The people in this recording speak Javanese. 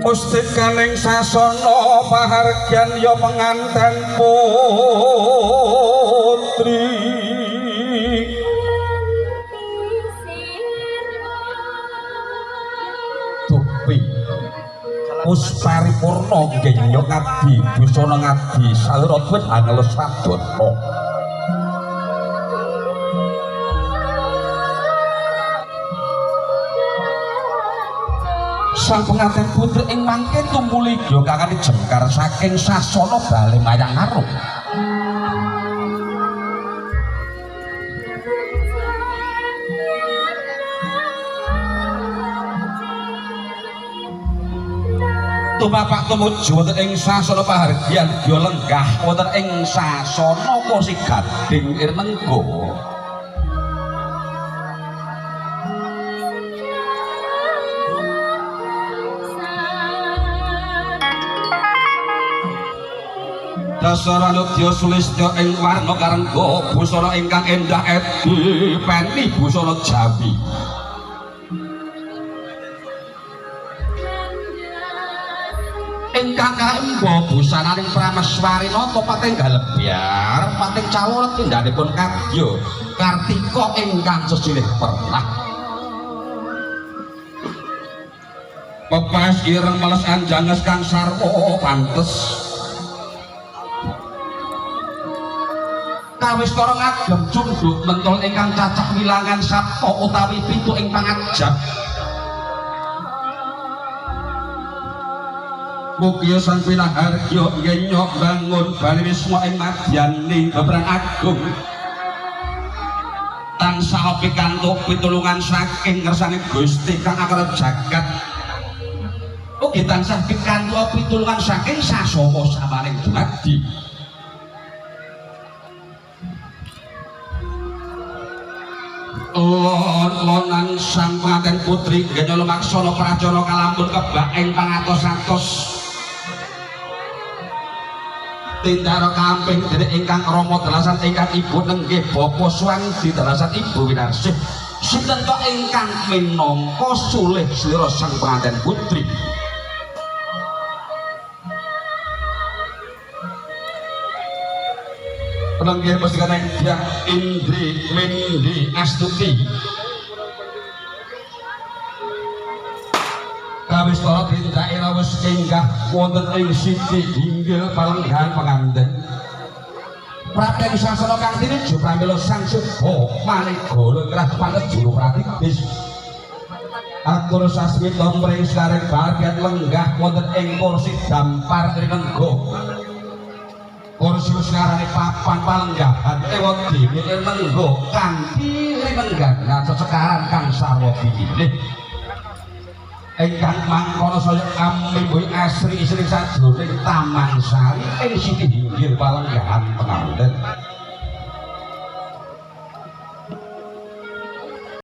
Mustikaning sasana pahargyan ya penganten putri tupi pusparipurna nggih ngabdi busana ngabdi saluratipun angel sadana sang pengantin putri ing mangke tumuli ya kakane jengkar saking sasana bali mayang arum tumapak tumuju wonten ing sasana pahargyan ya lenggah wonten ing sasana kursi gading irnenggo Dasaranudya sulistya ing warna karengga busana ingkang endah edi peni busana Jawi ingkang kaemba busananing prameswarina topating galebyar pating cawulet pindhanipun kadya Kartika ingkang sesilih pernah pepas ireng meles anjanges kang sarwa pantes kawistara ngagem cundhuk mentol ingkang cacah wilangan sapta utawi 7 ing pangajab mugia sang pinahargya ngenyok bangun bali wisma ing madyaning bebrang agung tansah pikantuk pitulungan saking ngersane Gusti kang akrab jagat ugi tansah pikantuk pitulungan saking sasama samaning dumadi lonan sang pengantin putri genya lumaksana prajana kalampun kebak ing pangatos-atos tindara kamping dening ingkang Rama dalasan ingkang ibu nenggih bapa Swangdi dalasan ibu Winarsih sinten to ingkang minangka sulih slira sang pengantin putri Penanggih Pustikane Dyah Indri Mindi Astuti kawistara tindake rawuh enggah wonten ing siti inggil palenggahan penganten Praten sasana kang tinuju pramila sang Subha manegala krah panet juru pratigis atur sasmita mring sareng bahagian lenggah wonten ing kursi dampar rinengga kursi sekarang papan palenggahan ewa dini rinengga kanthi rinenggan ngaco sekarang kang sarwa pilih ingkang mangkono saya amimbuhi asri istri sajroning taman sari ing siti hinggil palenggahan penganten